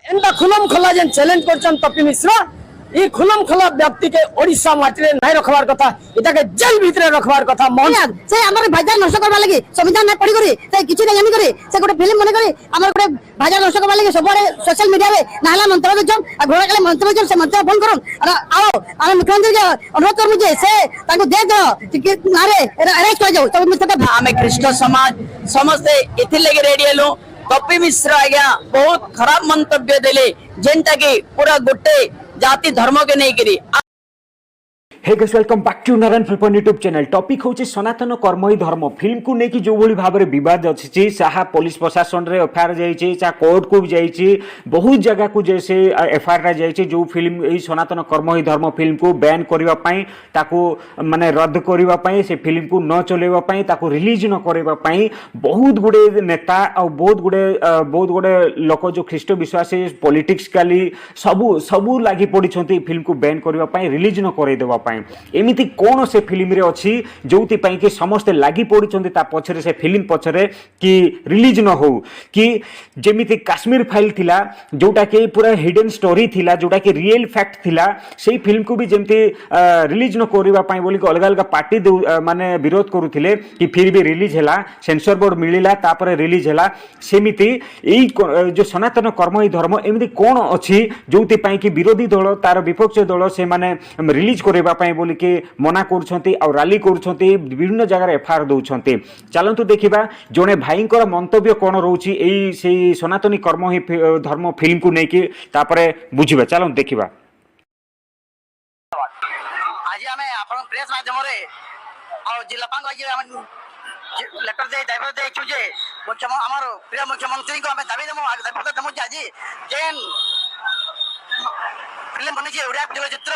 एंता खुलम खला जेन चैलेंज करछन तपी मिश्रा ई खुलम खला व्यक्ति के ओडिशा माटी रे नहीं रखवार कथा इटा के जेल भीतर रखवार कथा मन से हमर भाजा नष्ट करबा लागि संविधान ना पढ़ी करी से किछि ना जानि करी से गोटे फिल्म बने करी हमर गोटे भाजा नष्ट करबा लागि सबरे सोशल मीडिया रे नाला मंत्र जम आ घोड़ा काले मंत्र जम से मंत्र फोन करन आओ हम मुख्यमंत्री के अनुरोध करबु जे से ताको दे दो कि नारे अरेस्ट हो जाओ सब मित्र आमे कृष्ण समाज समस्त एथि लगे रेडी हेलो तपी मिश्र आज्ञा बहुत खराब मंतव्य देले जेनटा कि पूरा गोटे जाति धर्म के नहीं करी। Hey guys welcome back to Narayan film YouTube channel. Topic होची सनातन कर्म ही धर्म फिल्म को लेकिन जो भली भाव में विवाद अच्छी चाह पुलिस प्रशासन रे एफआईआर जाइए चाह कोर्ट को भी जाइए बहुत जगह को जैसे एफआईआर जाइए जो फिल्म यही सनातन कर्म ही धर्म फिल्म को बैन करने ताकू माने रद्द करने से फिल्म को न चलवाई ताकू रिलीज न करने बहुत गुड़े नेता और बहुत गुड़े लोक जो ख्रीष्ट विश्वासी पॉलिटिक्स काली सबू सबू लगी पड़ी फिल्म को बैन करने रिलीज न करदेवा एमिति कौन से फिल्म रे अच्छी जो कि समस्ते लगी पड़ी पछरे से फिल्म पछरे कि रिलीज न हो कि जेमिति काश्मीर फाइल थिला जोटा कि पूरा हिडन स्टोरी थिला जोटा कि रियल फैक्ट थिला से फिल्म को भी जेमिति रिलीज न करबा पई बोली अलग अलग पार्टी माने विरोध करुथिले कि फिर भी रिलीज हैला सेंसर बोर्ड मिलिला तापर रिलीज हैला सेमिति एई जो सनातन कर्म ही धर्म एमिति कौन अच्छी जो कि विरोधी दल तार विपक्ष दल से माने रिलीज करबा बोली के मना कर रैली कर विभिन्न जगह एफआईआर दौरान चलतु देखा जड़े भाई मंतव्य कौन रोचे से सनातनी कर्म ही धर्म फिल्म को लेकिन बुझे चलते देखा आज आम प्रेस माध्यम जिलापा लेटर दे दायित्व देछु जे हमर प्रिय मुख्यमंत्री को हमें दाबी देमु दायित्व देमु आज जेन फिल्म बनी जे ओडिया चलचित्र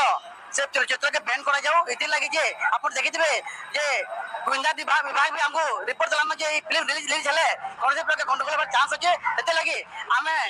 से चलचित्र के बैन करा जाओ इति लगी जे आप देखिथिबे जे गोविंदा विभाग भी हमको रिपोर्ट दलान जे फिल्म रिलीज हले कौन से प्रकार गंडगोल पर चांस अछि एते लगी हमें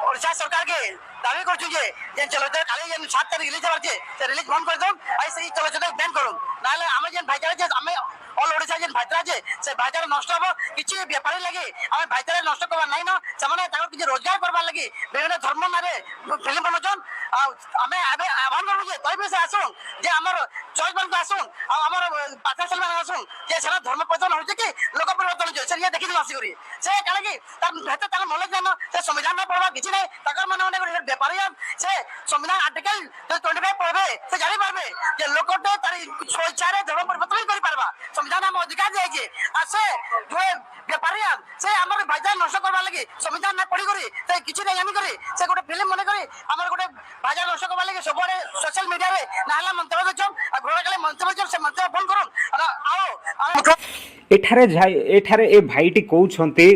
ओडिशा सरकार के दाबी करछु जे चलचित्र खाली जे 7 तारीख रिलीज होचे से रिलीज बंद कर दो आई से चलचित्र बैन करू नाले हमें जे भाईचारा जे हमें ऑल ओडिशा जे भाईचारा जे से भाईचारा नष्ट हो किछि व्यापारी लगी हमें भाईचारा नष्ट करबा नै न समान ताको किछि रोजगार करबा लगी विभिन्न धर्म मारे फिल्म बनोचन हमें आबे आह्वान करू जे तय से आसुन जे हमर चॉइस बन आसुन आ हमर पाथा सलमान आसुन जे सारा धर्म पतन होचे कि लोक परिवर्तन जे से ये देखि आसी करी से काले कि तार हेते तार नॉलेज न से संविधान न पढ़बा किछि नै ताकर मन माने व्यापारी से संविधान आर्टिकल 25 पढ़बे से जानि पारबे जे लोकटे तार स्वेच्छा रे धर्म परिवर्तन करि पारबा संविधान हम अधिकार दे जे आ से जो व्यापारी से हमर भाईचारा नष्ट करबा लगी संविधान न पढ़ी करी से किछि नै जानि करी से गोटे फिल्म बने करी हमर गोटे भाईचारा नष्ट करबा लगी सबरे सोशल मीडिया रे नाला मंत्र जम आ घोड़ा काले मंत्र जम से मंत्र फोन करन आओ एठारे ए भाईटी कहउछंती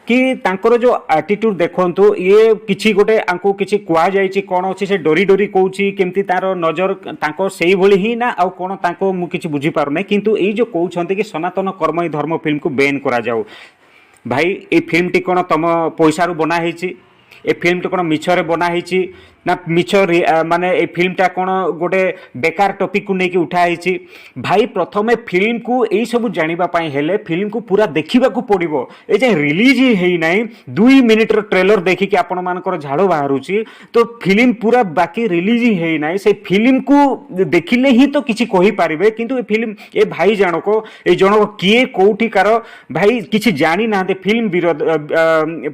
कि तांकर जो एटीट्यूड देखंतु ये किछि गोटे आंको किछि कुआ जायछि कोन अछि से डोरी डोरी कहउछि केमति तार नजर तांको सेही भली ही ना आ कोन तांको मु किछि बुझी पारु नै किंतु एई जो कहउछंती कि सनातन कर्म ही धर्म फिल्म को बैन करा जाऊ भाई ए फिल्म टी कोन तम पैसा रु बना हेछि ए फिल्म टी कोन मिछरे बना हेछि ना मिछ माने ए फिल्मटा कौन गोटे बेकार टॉपिक को लेकिन उठाई भाई प्रथमे फिल्म को यही सब जानापी हेले फिल्म को पूरा देखा पड़ो ये रिलीज ही ना 2 मिनिटर ट्रेलर देखिकी आपण मानकर झाड़ बाहर तो फिल्म पूरा बाकी रिलीज ही ना से फिल्म को देखिले ही तो किसी कही पारे किंतु ए फिल्म ए भाई जनक ये जनक किए कौटिकार भाई किसी जानी ना फिल्म विरोध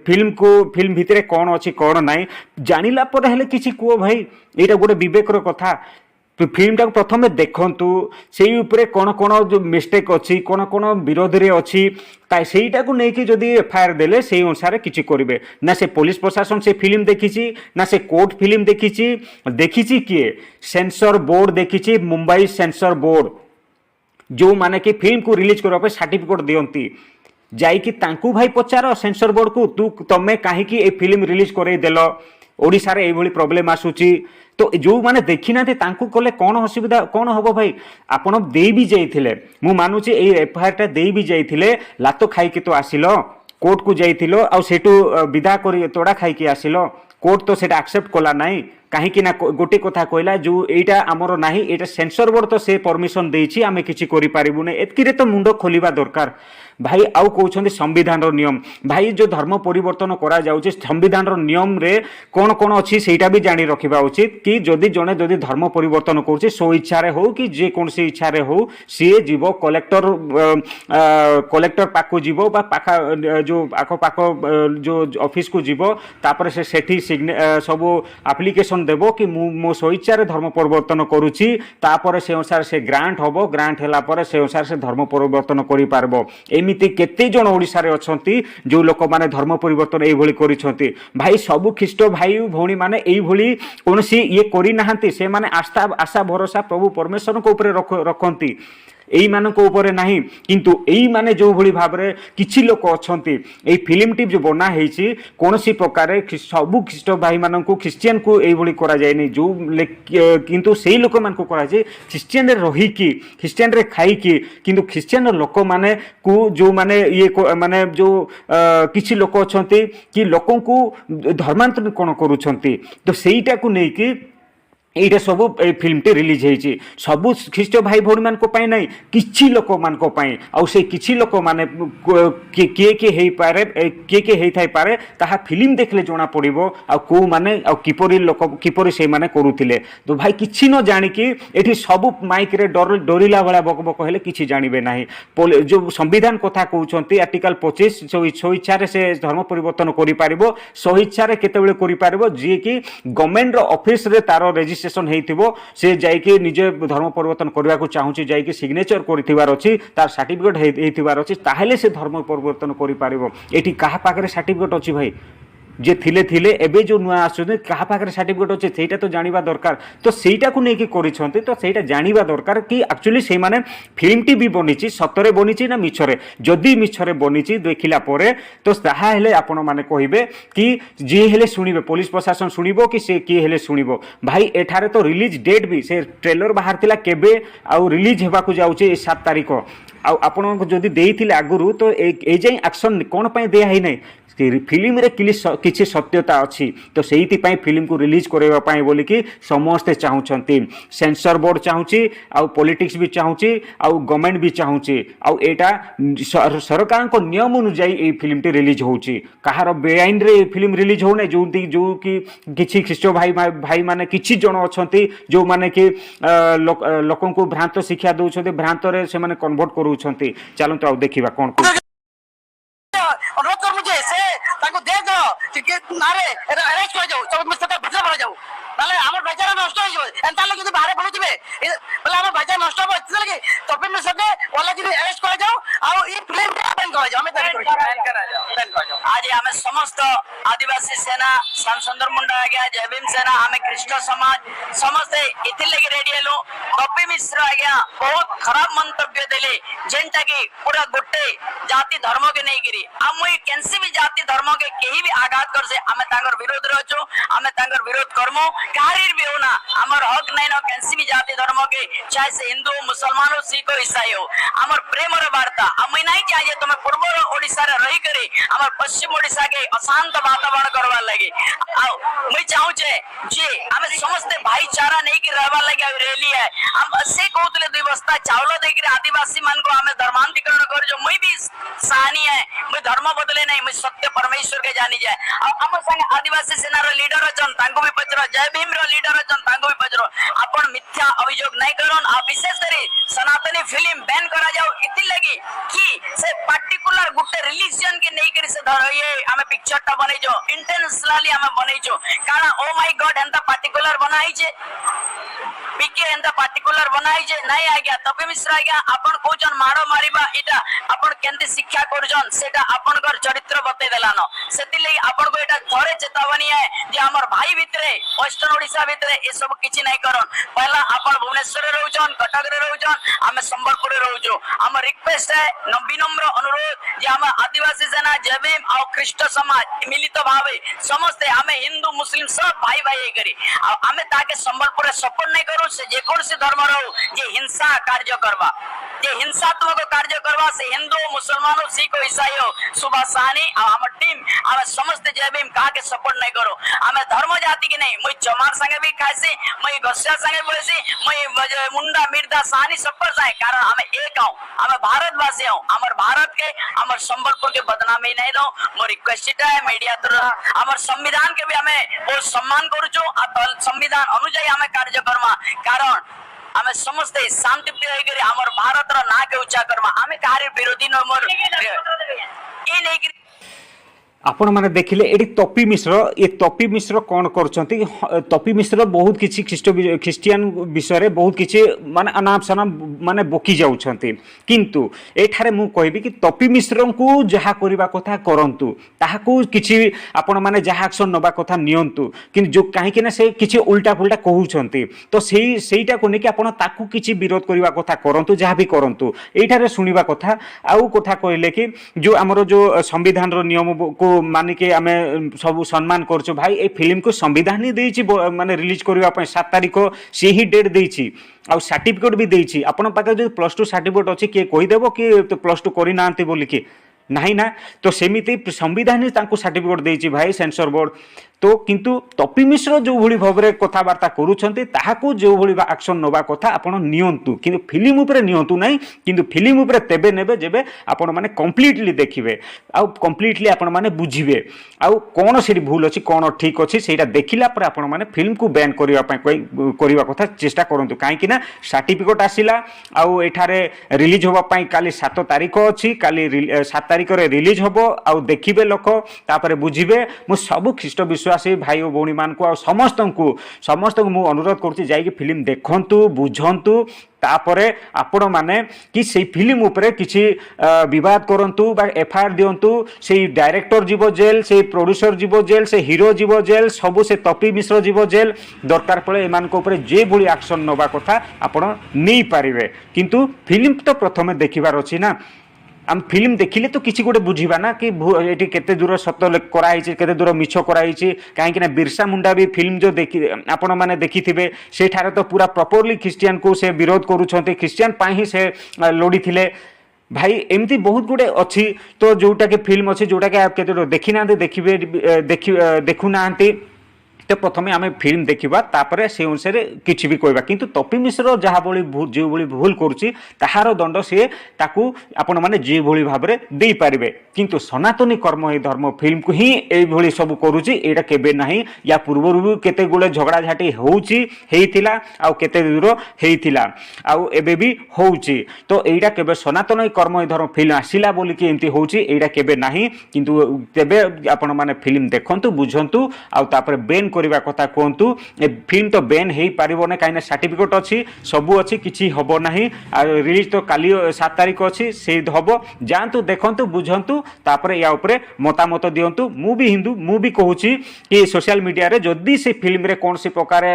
फिल्म को फिल्म भितर कौन अच्छी कौन ना जानिला पर हेले किसी कुओ भाई एटा गोटे विवेकर कथा फिल्म टाक प्रथमे देखंतु सेई उपरे कोन कोन जो मिस्टेक अछि कोन कोन विरोध रे अछि ताई सेईटा को नेकी जदी एफआईआर देले सेई अनुसार किछि करिवे ना से पुलिस प्रशासन से फिल्म देखिछि ना से कोर्ट फिल्म देखिछि किए सेंसर बोर्ड देखिछि मुंबई सेंसर बोर्ड जो माने कि फिल्म को रिलीज करबा पे सर्टिफिकेट दियंती जाईकि तांकू भाई पचार सेंसर बोर्ड को तू तमे काहे कि ए फिल्म रिलीज करे देलो ओडिशा रे एभली प्रॉब्लम आसुची तो जो माने देखि नाते तांकू कले कोन असुविधा कोन हबो भाई आपण देई भी जाइथिले मु मानुची ए एफआईआर टा देई भी जाइथिले लातो खाई के तो आसिलो कोर्ट को जाइथिलो आ सेटू विदा करी तोड़ा खाई के आसिलो कोर्ट तो सेटा एक्सेप्ट कोला नाही कहीं ना गोटे कथा कहला जो एटा आमर नाही एटा सेंसर बोर्ड तो से परमिशन देछि आमे किछि करि पारिबुने एतकिरे तो मुंड खोलिबा दरकार भाई आउ कहते संविधान नियम भाई जो धर्म परिवर्तन करा जाउछि संविधान नियम रे कौन कौन अच्छी सेटा भी जानी रखा उचित कि जदि जड़े जदि धर्म परिवर्तन करुच्चे सो इच्छा हो कि जे कौन सी इच्छा हो सी जीव कलेक्टर पाक जीव पाखा जो आख पाख जो ऑफिस को जीव तापर से सेठी सब एप्लिकेशन देव कि मो सो इच्छा धर्म परिवर्तन करुच्ची तापर से अनुसार से ग्रांट हम ग्रांट है से अनुसार से धर्म परिवर्तन करि पारबो एमिति केते जन ओडिसा रे अछंती जो लोक माने धर्म परिवर्तन एई भली करिसंती भाई सबु ख्रीष्ट भाई भौणी माने एई भली कोनसी ये करि नाहंती से माने आस्था आशा भरोसा प्रभु परमेश्वर को ऊपर रखंती एई मानक ऊपर नाही किंतु एई माने जो भली भाबरे किछि लोक अछंती एई फिल्म टी जो बना हेछि कोनसी प्रकार सबु ख्रीष्ट भाई मानक क्रिश्चियन को एई भली करा जाय नै जो किंतु सेई लोक मान को करा जाय क्रिश्चियन रे रही की क्रिश्चियन रे खाई की किंतु क्रिश्चियन लोक माने को जो माने ये माने जो किछि लोक अछंती कि लोकन को धर्मांतरण कोन करूछंती तो सेईटा को नै कि एटा सब फिल्म टी रिलीज होती सबु ख्रीष्ट भाई भौणी मान ना किछि लोक मान आउ से किछि लोक माने किए किए हे पारे किए हे थाई पारे ताहा फिल्म देखले जोना पड़िबो आ को माने आ किपरि लोक किपरि से माने करूथिले तो भाई किछि न जानि कि एठी सब माइक रे डरिला भला बक बक हेले किछि जानिबे नाही जो संविधान कथा कहउछंती आर्टिकल 25 सो इच्छा रे से धर्म परिवर्तन करि पारिबो सो इच्छा रे केतेबेले करि पारिबो जे कि गवर्नमेंट रो ऑफिस रे तारो रजिस्ट्रेशन हेइथिबो से जाइके निजे धर्म परिवर्तन करबा को चाहूची जाइके सिग्नेचर करिथिबार अछि तार सर्टिफिकेट हेइथिबार अछि ताहेले से धर्म परिवर्तन करि पारिबो एठी काहा पाखरे सर्टिफिकेट अछि भाई जे थिले थिले एबे जो नुआ आसुने कहा पाखरे सर्टिफिकेट अछि सेटा तो जानिबा दरकार तो सेटा को नेकी करिसंती तो सेटा जानिबा दरकार कि एक्चुअली से माने फिल्म टी भी बनिछि सतरे बनिछि ना मिछरे जदी मिछरे बनिछि देखिला परे तो ताहा हेले आपण माने कहिबे कि जे हेले सुनिबे पुलिस प्रशासन सुनिबो कि से की हेले सुनिबो भाई एठारे तो रिलीज डेट भी से ट्रेलर बाहरतिला केबे आ रिलीज हेबा को जाउछि 7 तारिख आ आपण जदी देइथिले आगुरु तो ए जाई एक्शन कोन पय देया है नै फिल्म रे किछि सत्यता अच्छी तो सेहिति पय फिल्म को रिलीज करबा पय बोली कि समस्ते चाहुचंती सेंसर बोर्ड चाहुची आ पॉलिटिक्स भी चाहुची आ गवर्नमेंट भी चाहुची आ एटा सरकार को नियम अनुसार ए फिल्म टी रिलीज होची कहार बेआईन रे फिल्म रिलीज हो नै जो कि किछि ख्रीष्ट भाई माने किछि जण अछंती जो माने कि लोकन को भ्रांत शिक्षा दउछंती भ्रांत रे से माने कन्वर्ट करूछंती चलंतु आ देखिबा कोन अनुरोध कर मुझे से ताको दे दो कि मारे अरेस्ट कर जाओ सब मिस्टर भजन भरा जाओ ताले हमर भाईचारा नष्ट हो जाओ एंता लगे तो बाहर पहुंचबे बोले हमर भाईचारा नष्ट हो इतना लगे तो फिर में सके वाला जी अरेस्ट कर जाओ और ये फिल्म बैन कर जाओ हमें बैन करा जाओ आज हमें समस्त आदिवासी सेना सांसंदर मुंडा आ गया जय भीम सेना हमें कृष्ण समाज समस्त इति लगे रेडी हेलो कपि मिश्र आ गया बहुत खराब मंतव्य देले जेंटा की पूरा गुट्टे जाति धर्म के नहीं गिरी हम केनसी भी जाति धर्म के केही भी आघात कर से हमें तांगर विरोध रहचो हमें तांगर विरोध करमो कारीर भी होना हमर हक नहीं न केनसी भी जाति धर्म के चाहे से हिंदू मुसलमान हो सिख हो ईसाई हो हमर प्रेम रो वार्ता हम नहीं चाहिए तुम पूर्व ओडिसा रे रही करे हमर पश्चिम ओडिसा के अशांत वातावरण करवा लगे आओ मैं चाहू छे जे हमें समस्त भाईचारा नहीं कि रहवा लगे रैली है हम से कहतले दुई बस्ता चावल दे के आदिवासी मन को हमें धर्मांतरीकरण कर जो मैं भी सानी है मैं धर्म बदले नहीं मैं सत्य परमेश्वर के जानी जाए हम संग आदिवासी सेना रो लीडर अछन तांको भी पचरो जय भीम रो लीडर अछन तांको भी पचरो आपण मिथ्या अभियोग नहीं करन आ विशेष करी सनातनी फिल्म बैन करा जाओ इति लगी कि से पर्टिकुलर गुटे रिलीजन के नहीं करी से धर ये हमें पिक्चर ता बनै जो इंटेंशनली हमें बनै जो कारण ओ माय गॉड एंता पर्टिकुलर बनाई छे पीके एंता पर्टिकुलर बनाई जे नहीं आ गया तबे मिश्र आ गया आपण कोजन मारो मारिबा इटा आपण केंती शिक्षा करजन सेटा आपण कर चरित्र बते देलानो सेति लई आपण को एटा थोरे चेतावनी है जे हमर भाई भितरे वेस्टर्न ओडिसा भितरे ए सब किछि नहीं करन पहला आपण भुवनेश्वर रे रहउजन कटक रे रहउजन हमें संबलपुर रे रहउजो हमर रिक्वेस्ट है विनम्र अनुरोध जे हम आदिवासी सेना जय भीम और ख्रीष्ट समाज मिलित भावे समस्त हमें हिंदू मुस्लिम सब भाई भाई करी आमे ताके संबलपुर सपोर्ट नहीं करू से जे कोन से धर्म रहू जे हिंसा कार्य करबा जे हिंसात्मक कार्य करबा से हिंदू मुसलमान सिख ईसाई सुभाष सहनी हम टीम हम समस्त जय भीम का के सपोर्ट नहीं करू आमे धर्म जाति के नहीं मुई चमार संगे भी खाइसी मुई गस्या संगे बोलसी मुई मुंडा मिर्दा सहनी सब पर जाए कारण हमें एक हूं हमें भारतवासी हूं हमर भारत के हमर संबलपुर के बदनामी नहीं दो मोर रिक्वेस्ट है मीडिया द्वारा हमर संविधान के भी हमें बहुत सम्मान करूछु आ संविधान अनुसार हमें कार्य करमा कारण हमें समस्त शांति प्रिय करी हमर भारत रो ना के ऊंचा करमा हमें कारे विरोधी न मोर ए नहीं आपण मैंने देखिले एटी तपी मिश्र ये तपी मिश्र कौन करछंती तपी मिश्र बहुत किछि ख्रिस्टियन विषय बहुत किछि माने अनाप शनाप माने बोकी जाउछंती किंतु एठारे मु कहबी कि तपी मिश्र को जहा करिबा कथा करंतु ताहाकू किछि आपण माने जहा एक्शन नबा कथा नियंतु किंतु जो काहे कि ना से किछि उल्टा फुल्टा कहउछंती तो सेईटा को नेकी आपण ताकू किछि विरोध करिबा कथा करंतु जहा भी करंतु एठारे सुनिबा कथा आउ कथा कहले कि जो हमरो जो संविधान रो नियम को मानिके आमे सब सम्मान करछु भाई ए फिल्म को संविधान ही देछि माने रिलीज करबा पय 7 तारिख से ही डेट देछि आ सर्टिफिकेट भी देछि आपण पाके जो +2 सर्टिफिकेट अछि के कहि देबो कि +2 करि नांती बोली कि नहीं ना तो सेमिति संविधान तांको सर्टिफिकेट देछि भाई सेंसर बोर्ड तो किंतु तपी मिश्र जो भली भाबरे कथावार्ता करूछंती ताहाकू जो भली एक्शन नबा कथा आपण नियंतु किंतु फिल्म ऊपर नियंतु नहीं किंतु फिल्म ऊपर तेबे नेबे जेबे आपण माने कंप्लीटली देखिबे आ कंप्लीटली आपण माने बुझिबे आ कोन सेठी भूल अछि कोन ठीक अछि सेटा देखिला पर आपण माने फिल्म को बैन करिवा कथा चेष्टा करंतु काहे कि ना सर्टिफिकेट आसिला आ एठारे रिलीज होबा पई काली 7 तारिख अछि काली 7 तारिख रे रिलीज होबो आ देखिबे लोक तापरे बुझिबे मु सब ख्रिस्ट विश्वासी भाई और भौणी मान को समस्त को मु अनुरोध करछि जाई कि फिल्म देखंतु बुझंतु तापरे आपण माने कि से फिल्म ऊपर किछि विवाद करंतु बा एफआईआर दियंतु से डायरेक्टर जीवो जेल से प्रोड्यूसर जीवो जेल से हीरो जीवो जेल सबु से तपी मिश्र जीवो जेल दरकार पड़े एमान को ऊपर जे भली एक्शन नबा कथा आपण नै पारिबे किंतु फिल्म तो प्रथमे देखिबार अछि ना आम फिल्म देखिले तो किसी गोटे बुझीबा ना कि एटी केते दूर सत्य कराई केते दूर मिछ कराई कहीं ना बिरसा मुंडा भी फिल्म जो देखि आपण माने देखिथिबे से ठारे तो पूरा प्रॉपर्ली क्रिश्चियन को से विरोध करूछंते क्रिश्चियन पाई ही से लड़ी थिले भाई एमती बहुत गुडे अच्छी तो जोटा के फिल्म अच्छी जोटा के आप केते देखि ना देखिबे देखु नांती तो प्रथमे आम फिल्म देखा तापर से अनुसार किसी भी कहवा किंतु तपी मिश्र जहाँ भली जो भली भूल करुच्ची ताहार दंड सी ताकू आपण मैंने जो भली भाव में दे पारे किंतु सनातनी कर्म ही धर्म फिल्म को ही ये सब करुच्ची यहाँ केबे नहीं या पूर्वर भी केते गुड़े झगड़ा झाटी होइतिला आउ केते दूर होइतिला आउ एबे भी होउची तो एटा केबे सनातन कर्म ही धर्म फिल्म आसिला बोली कि एमती होउची एटा केबे नहीं किंतु तेबे आपण माने फिल्म देखंतु बुझंतु आउ तापर बेन करबा कथा कहतु ए फिल्म तो बैन हो पारिबो ना कहीं सर्टिफिकेट अच्छी सबू अच्छी किसी हम ना रिलीज तो काली 7 तारिख अच्छी से हम जातु देखु बुझंतु तापर या उपरे मतामत दिंतु मु भी हिंदू मु भी कहूँ कि सोशल मीडिया रे जदि से फिल्म रे कौन सी प्रकार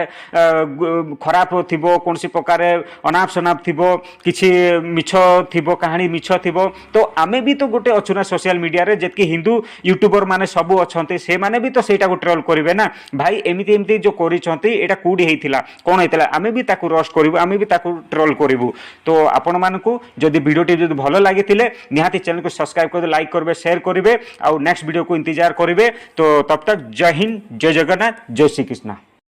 खराब थिबो कौन सी प्रकार अनाप शनाप थिबो किछि मिछ थिबो कहानी मिछ थिबो तो आमे भी तो गोटे अच्छुना सोशल मीडिया रे जेतकी हिंदू यूट्यूबर माने सबू अच्छे से माने भी तो सेटा को ट्रोल करिवे ना भाई एमती एमती जो करिसंती एटा कोडी हेतिला कोन हेतिला आमे भी ताकू रोस्ट करिवु आमे भी ताकू ट्रोल करिवु तो आपण मानकू जदि वीडियोटी जदि भलो लागितिले निहाती चैनल को सब्सक्राइब कर लाइक करबे शेयर करिवे और नेक्स्ट वीडियो को इंतजार करिवे तो तब तक जय हिंद जय जगन्नाथ जय श्री कृष्ण।